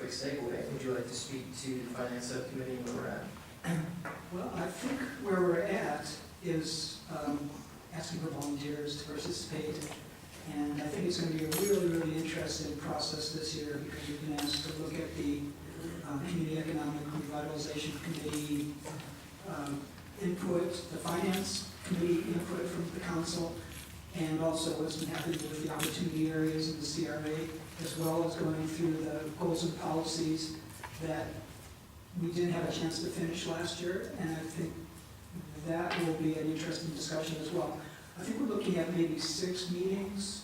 perfect segue. Would you like to speak to the finance subcommittee and where we're at? Well, I think where we're at is asking for volunteers to participate. And I think it's going to be a really, really interesting process this year because we've been asked to look at the Community Economic Revitalization Committee input, the Finance Committee input from the Council, and also what's been happening with the opportunity areas in the CRA, as well as going through the goals and policies that we didn't have a chance to finish last year, and I think that will be an interesting discussion as well. I think we're looking at maybe 6 meetings.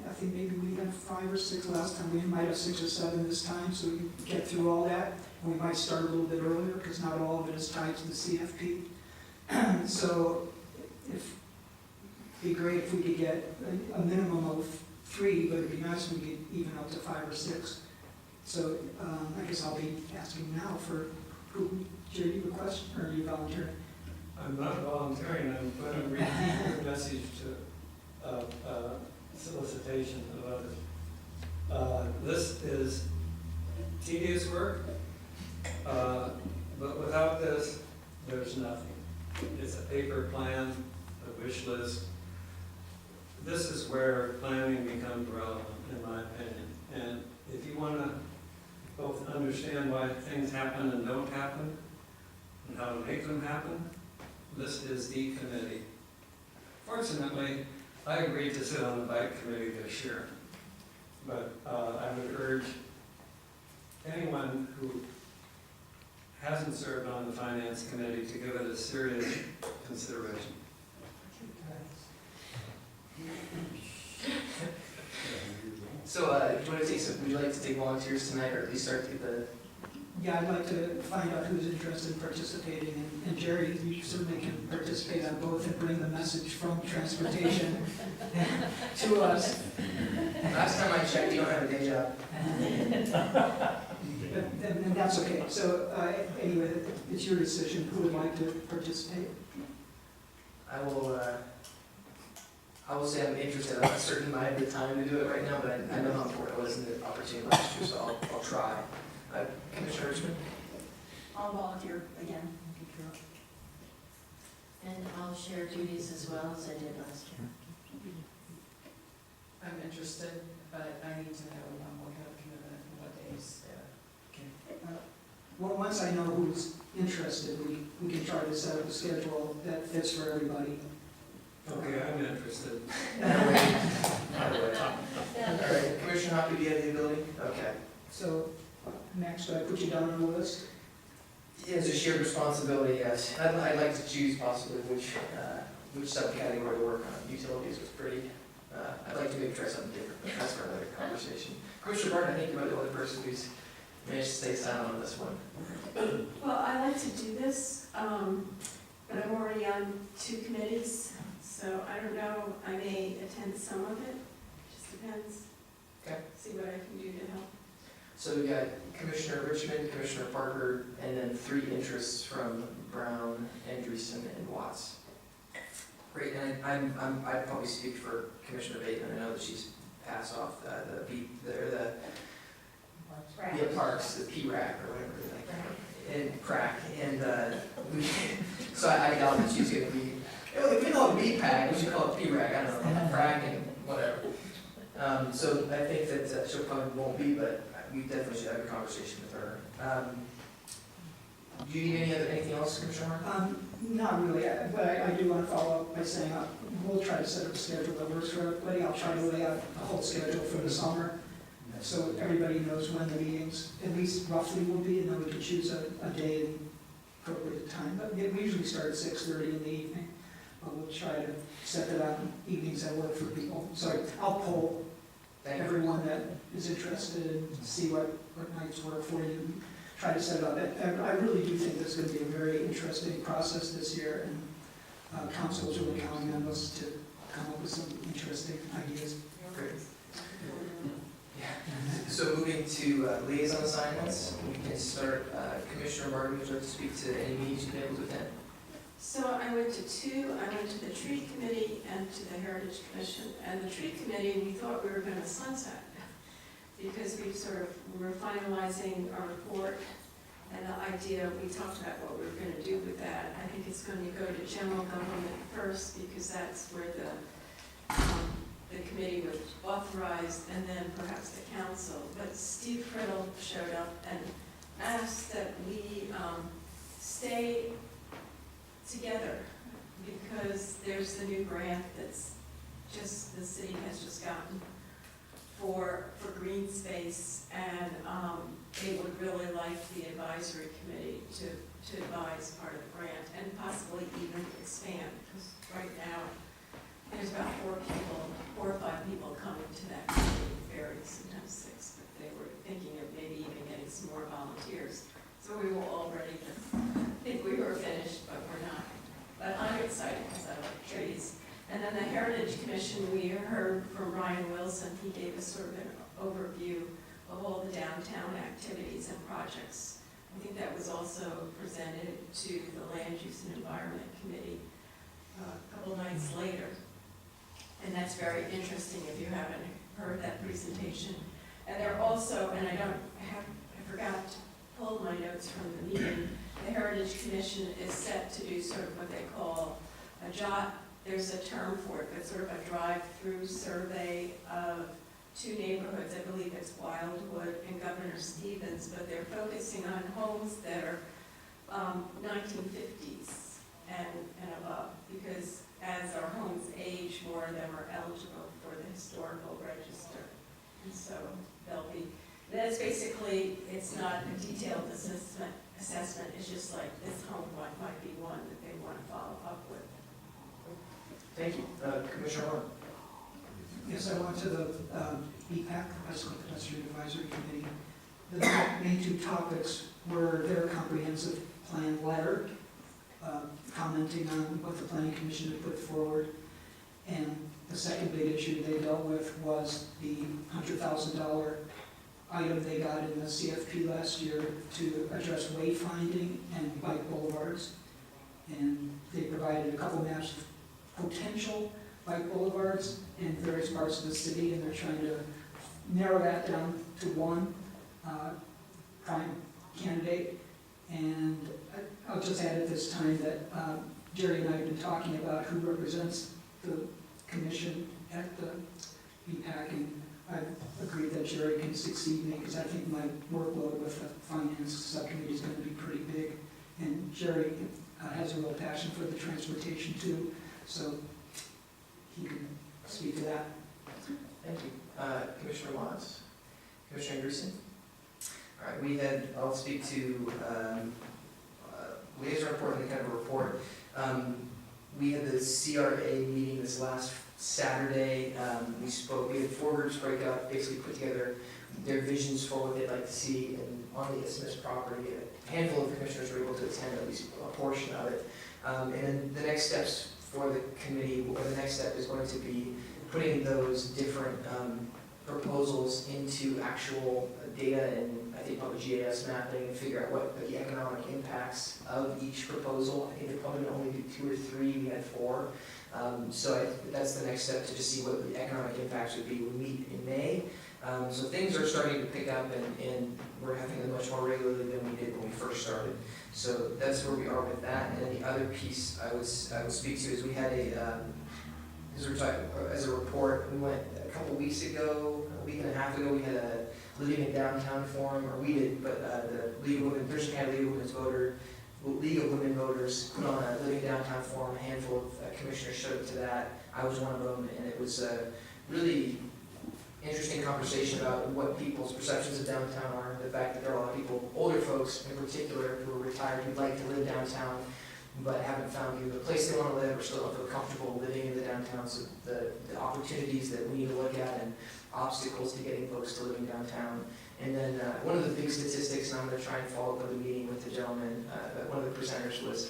I think maybe we had 5 or 6 last time. We might have 6 or 7 this time, so we can get through all that. And we might start a little bit earlier because not all of it is tied to the CFP. So it'd be great if we could get a minimum of 3, but it'd be nice if we could even up to 5 or 6. So I guess I'll be asking now for who, Jerry, you have a question or are you volunteering? I'm not volunteering, I'm going to read your message to solicitation of others. This is tedious work, but without this, there's nothing. It's a paper plan, a wish list. This is where planning becomes relevant, in my opinion. And if you want to both understand why things happen and don't happen, and how to make them happen, this is the committee. Fortunately, I agreed to sit on the bike committee this year, but I would urge anyone who hasn't served on the finance committee to give it a serious consideration. So, do you want to take some, would you like to take volunteers tonight, or at least start to get the? Yeah, I'd like to find out who's interested in participating, and Jerry, you certainly can participate on both and bring the message from transportation to us. Last time I checked, you don't have a day job. And that's okay. So anyway, it's your decision who would like to participate. I will say I'm interested. I'm not certain I have the time to do it right now, but I know how important it was in the opportunity last year, so I'll try. Commissioner Richmond? I'll volunteer again. And I'll share duties as well as I did last year. I'm interested, but I need to know what kind of commitment and what days. Well, once I know who's interested, we can try to set up a schedule that fits for everybody. Okay, I'm interested. All right, Commissioner Hoppe, do you have the ability? Okay. So, Max, do I put you down on the list? It's a shared responsibility, yes. I'd like to choose possibly which subcategory to work on. Utilities was pretty, I'd like to maybe try something different, but that's for another conversation. Commissioner Barton, I think you're the only person who's managed to stay silent on this one. Well, I like to do this, but I'm already on 2 committees, so I don't know, I may attend some of it, just depends. Okay. See what I can do to help. So we got Commissioner Richmond, Commissioner Parker, and then 3 interests from Brown, Andreessen, and Watts. Great, and I'd probably speak for Commissioner Bateman. I know that she's passed off parks, the PRAC or whatever, and crack, and so I doubt that she's going to be. If we call it BPAC, we should call it PRAC. I don't know, crack and whatever. So I think that she probably won't be, but we definitely should have a conversation with her. Do you need anything else, Commissioner? Not really, but I do want to follow up by saying we'll try to set up a schedule that works for everybody. I'll try to lay out a whole schedule for the summer so everybody knows when the meetings, at least roughly, will be, and then we can choose a day and appropriate time. But we usually start at 6:30 in the evening. But we'll try to set that up in evenings that work for people. So I'll poll everyone that is interested and see what nights work for you. Try to set it up. I really do think this is going to be a very interesting process this year, and council is really counting on us to come up with some interesting ideas. Great. Yeah. So moving to liaison assignments, we can start. Commissioner Martin, would you like to speak to any meetings you've been able to attend? So I went to 2. I went to the Tree Committee and to the Heritage Commission. And the Tree Committee, we thought we were going to sunset because we're finalizing our report and the idea, we talked about what we were gonna do with that. I think it's gonna go to general government first, because that's where the committee was authorized, and then perhaps the council. But Steve Criddle showed up and asked that we stay together, because there's the new grant that's the city has just gotten for green space, and they would really like the advisory committee to advise part of the grant, and possibly even expand, because right now, there's about 4 or 5 people coming to that committee, varies, sometimes 6, but they were thinking of maybe even getting some more volunteers. So we were all ready to think we were finished, but we're not. But I'm excited because I like trees. And then the Heritage Commission, we heard from Ryan Wilson. He gave us sort of an overview of all the downtown activities and projects. I think that was also presented to the Land Use and Environment Committee a couple nights later. And that's very interesting if you haven't heard that presentation. And they're also, and I forgot to pull my notes from the meeting, the Heritage Commission is set to do sort of what they call there's a term for it, but sort of a drive-through survey of 2 neighborhoods. I believe it's Wildwood and Governor Stevens, but they're focusing on homes that are 1950s and above, because as our homes age, more of them are eligible for the historical register. And so that's basically, it's not a detailed assessment, it's just like this home might be one that they want to follow up with. Thank you. Commissioner Warren. Yes, I went to the BPAC, Bicycle Pedestrian Advisory Committee. The main 2 topics were their comprehensive plan letter, commenting on what the Planning Commission had put forward. And the second big issue they dealt with was the $100,000 item they got in the CFP last year to address wayfinding and bike boulevards. And they provided a couple maps of potential bike boulevards in various parts of the city, and they're trying to narrow that down to one prime candidate. And I'll just add at this time that Jerry and I have been talking about who represents the commission at the BPAC, and I've agreed that Jerry can succeed me, because I think my workload with the finance subcommittee is going to be pretty big. And Jerry has a real passion for the transportation too, so he can speak to that. Thank you. Commissioner Watts? Commissioner Anderson? All right, I'll speak to liaison report and kind of a report. We had the CRA meeting this last Saturday. We had 4 groups break up, basically put together their visions for what they'd like to see on the Isthmus property. A handful of commissioners were able to attend at least a portion of it. And then the next steps for the committee, or the next step is going to be putting those different proposals into actual data and I think probably GIS mapping, and figure out what the economic impacts of each proposal. I think they're probably going to only do 2 or 3, we had 4. So that's the next step, to just see what the economic impacts would be. We meet in May. So things are starting to pick up, and we're having them much more regularly than we did when we first started. So that's where we are with that. And then the other piece I would speak to is we had as a report, we went a couple weeks ago, a week and a half ago, we had a Living in Downtown forum, or we did, but the Thurston County League of Women Voters put on a Living Downtown forum. A handful of commissioners showed up to that. I was one of them, and it was a really interesting conversation about what people's perceptions of downtown are. The fact that there are a lot of people, older folks in particular, who are retired, who'd like to live downtown, but haven't found either the place they want to live or still don't feel comfortable living in the downtown. So the opportunities that we need to look at and obstacles to getting folks to living downtown. And then one of the big statistics, and I'm going to try and follow up with a meeting with the gentleman, one of the presenters, was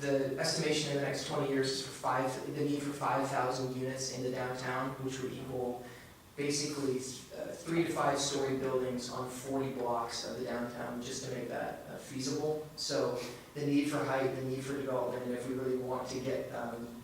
the estimation in the next 20 years is the need for 5,000 units in the downtown, which would equal basically 3 to 5 story buildings on 40 blocks of the downtown, just to make that feasible. So the need for height, the need for development, and if we really want to get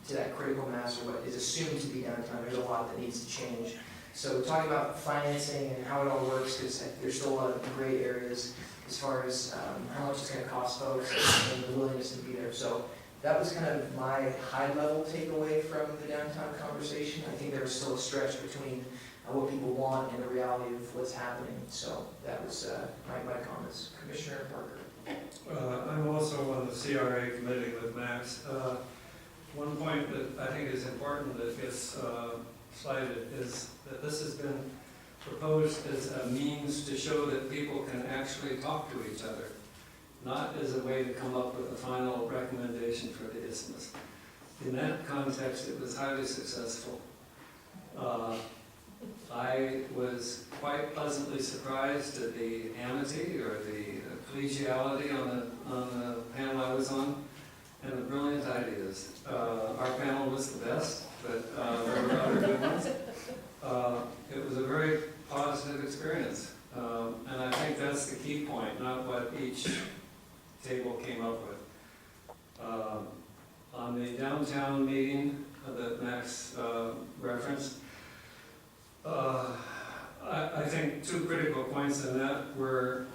to that critical mass, or what is assumed to be downtown, there's a lot that needs to change. So talking about financing and how it all works, because there's still a lot of gray areas as far as how much it's gonna cost folks and the willingness to be there. So that was kind of my high-level takeaway from the downtown conversation. I think there was still a stretch between what people want and the reality of what's happening. So that was my comments. Commissioner Parker. I'm also on the CRA committee with Max. One point that I think is important that gets cited is that this has been proposed as a means to show that people can actually talk to each other, not as a way to come up with a final recommendation for the isthmus. In that context, it was highly successful. I was quite pleasantly surprised at the amity or the collegiality on the panel I was on, and the brilliant ideas. Our panel was the best, but there were other good ones. It was a very positive experience, and I think that's the key point, not what each table came up with. On the downtown meeting that Max referenced, I think two critical points in that were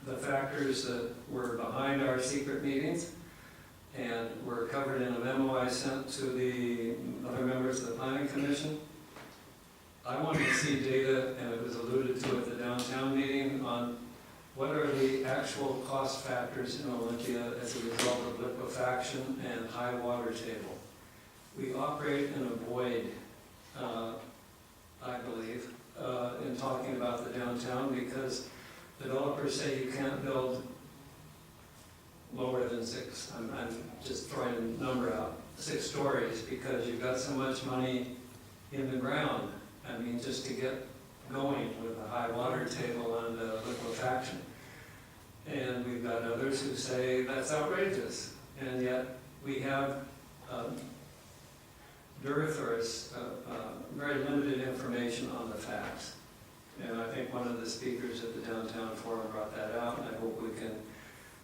the factors that were behind our secret meetings and were covered in a memo I sent to the other members of the Planning Commission. I wanted to see data, and it was alluded to at the downtown meeting, on what are the actual cost factors in Olympia as a result of liquefaction and high water table. We operate in a void, I believe, in talking about the downtown, because developers say you can't build lower than 6, I'm just throwing a number out, 6 stories, because you've got so much money in the ground. I mean, just to get going with a high water table and liquefaction. And we've got others who say that's outrageous, and yet we have dearth or very limited information on the facts. And I think one of the speakers at the downtown forum brought that out, and I hope we can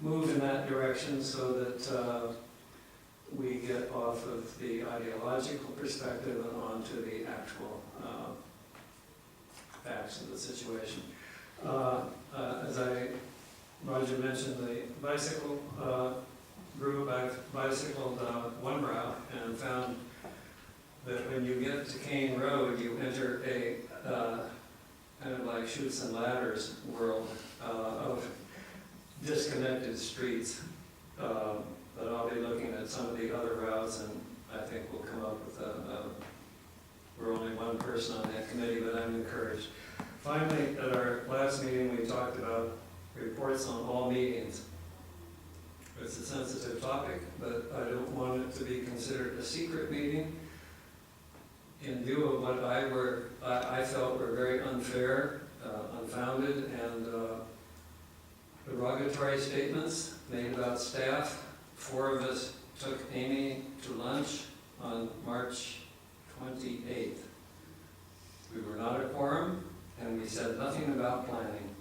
move in that direction so that we get off of the ideological perspective and onto the actual facts of the situation. As Roger mentioned, the bicycle group, I've bicycled one route and found that when you get to Kane Road, you enter a kind of like Chutes and Ladders world of disconnected streets. But I'll be looking at some of the other routes, and I think we'll come up with we're only one person on that committee, but I'm encouraged. Finally, at our last meeting, we talked about reports on all meetings. It's a sensitive topic, but I don't want it to be considered a secret meeting. In view of what I felt were very unfair, unfounded, and derogatory statements made about staff, 4 of us took Amy to lunch on March 28th. We were not a quorum, and we said nothing about planning.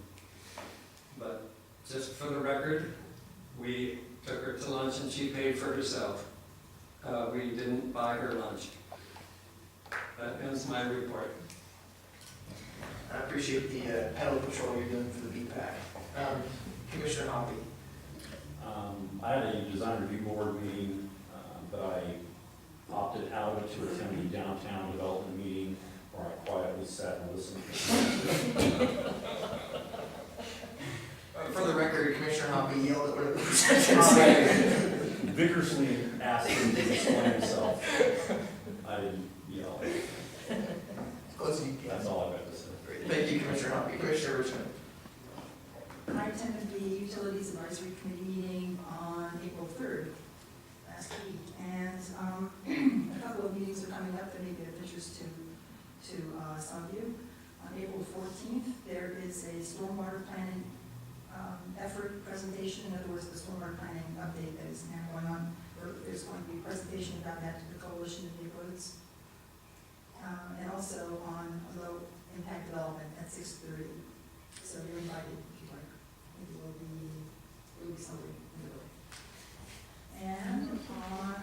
But just for the record, we took her to lunch and she paid for herself. We didn't buy her lunch. That ends my report. I appreciate the pedal patrol you're doing for the BPAC. Commissioner Hoppy. I had a design review board meeting, but I opted out to attend the downtown development meeting where I quietly sat and listened. For the record, Commissioner Hoppy yelled at one of the presenters. Vigorously asked him to explain himself. I didn't yell. As close as you can. That's all I've got to say. Great. Thank you, Commissioner Hoppy. Commissioner Richmond. I attended the Utilities Advisory Committee meeting on April 3rd, last week, and a couple of meetings are coming up that may be of interest to some of you. On April 14th, there is a stormwater planning effort presentation. In other words, the stormwater planning update that is now going on. There's going to be a presentation about that to the Coalition of Neighborhoods. And also on low impact development at 6:30. So you're invited if you'd like. Maybe will be somebody in the room. And on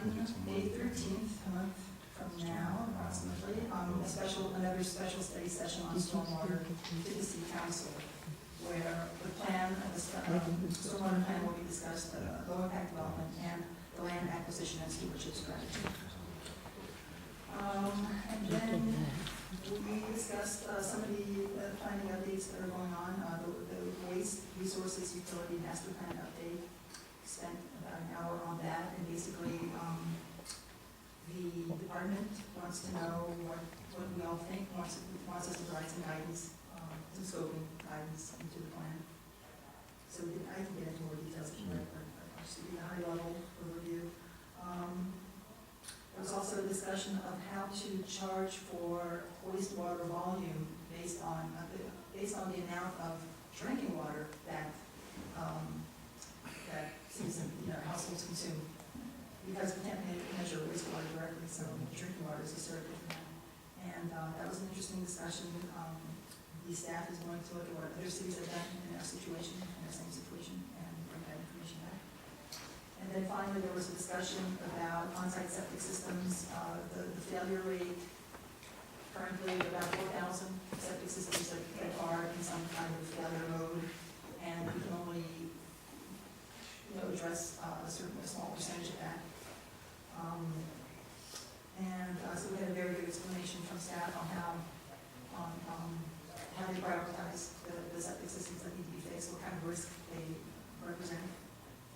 May 13th, a month from now, approximately, another special study session stormwater to the city council, where the plan, the stormwater plan will be discussed, low impact development and the land acquisition and stewardship strategy. And then we discussed some of the planning updates that are going on, the waste resources utility master plan update. Spent about an hour on that, and basically, the department wants to know what we all think, wants us to provide some guidance, some scoping guidance into the plan. So I can get into more details, but I'll just give you a high level overview. There was also a discussion of how to charge for wastewater volume based on the amount of drinking water that citizens, households consume. Because we can't measure wastewater directly, so drinking water is a surrogate for that. And that was an interesting discussion. The staff is going to look at what other cities have done in our situation, in our same situation, and bring that information back. And then finally, there was a discussion about on-site septic systems, the failure rate. Currently, about 4,000 septic systems that are in some kind of failure mode, and we can only address a small percentage of that. So we had a very good explanation from staff on how they prioritize the septic systems that need to be fixed, what kind of risk they represent,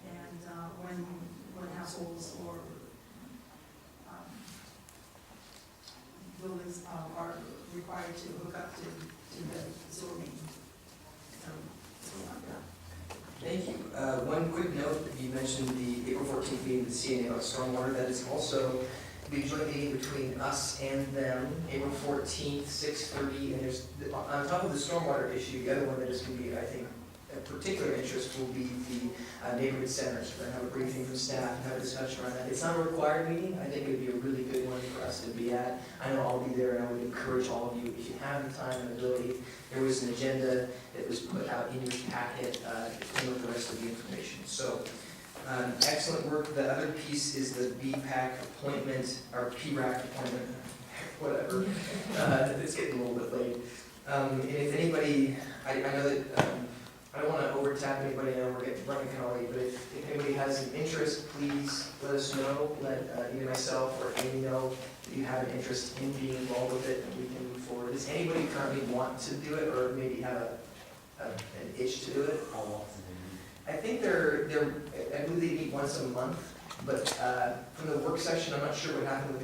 and when households or buildings are required to hook up to the sewer main. Thank you. One quick note, you mentioned the April 14th meeting with CNA about stormwater. That is also the joint meeting between us and them, April 14th, 6:30. And there's, on top of the stormwater issue, the other one that is going to be, I think, of particular interest will be the neighborhood centers. We're going to have a briefing from staff and have a discussion around that. It's not a required meeting. I think it would be a really good one for us to be at. I know I'll be there, and I would encourage all of you, if you have the time and ability. There was an agenda that was put out in your packet with the rest of the information. So, excellent work. The other piece is the BPAC appointment, or PRAC appointment, whatever. It's getting a little bit late. And if anybody, I know that I don't want to overtap anybody. I know we're running kind of late, but if anybody has an interest, please let us know. Let either myself or Amy know that you have an interest in being involved with it, and we can move forward. Does anybody currently want to do it, or maybe have an itch to do it? I think I believe they meet once a month, but from the work session, I'm not sure what happened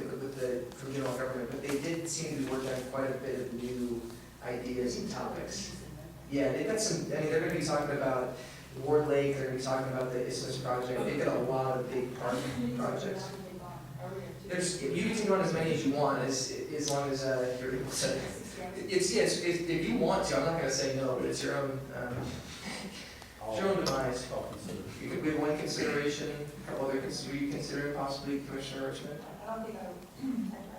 from general government, but they did seem to be working on quite a bit of new ideas and topics. Yeah, they've got some, they're going to be talking about Ward Lake, they're going to be talking about the Isthmus project. They've got a lot of big park projects. You can take on as many as you want, as long as you're able to. If you want to, I'm not going to say no, but it's your own demise. You could be one consideration, a couple other were you considering possibly, Commissioner Richmond? I don't think I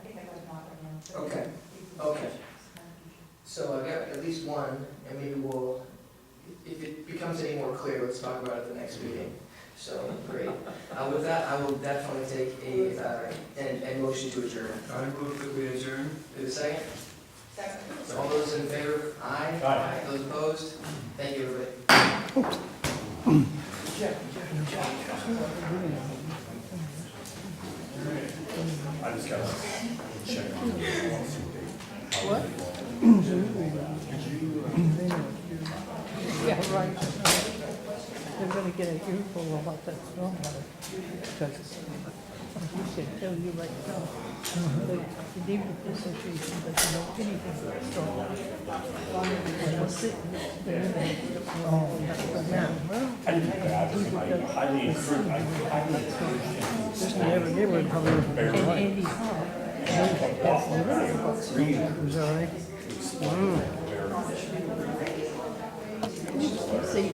think I got a knock right now. Okay. So I've got at least one, and maybe we'll, if it becomes any more clear, let's talk about it at the next meeting. So, great. With that, I will definitely take a motion to adjourn. I move that we adjourn. Do a second? Second. All those in favor? Aye. Aye. Those opposed? Thank you, everybody. I just got to check. What? Yeah, right. They're gonna get an earful about that stormwater, because you can tell you right now, the neighborhood association doesn't know anything about stormwater. And they'll sit there I didn't highly encourage, just never, and Andy Hall, who's all right. See,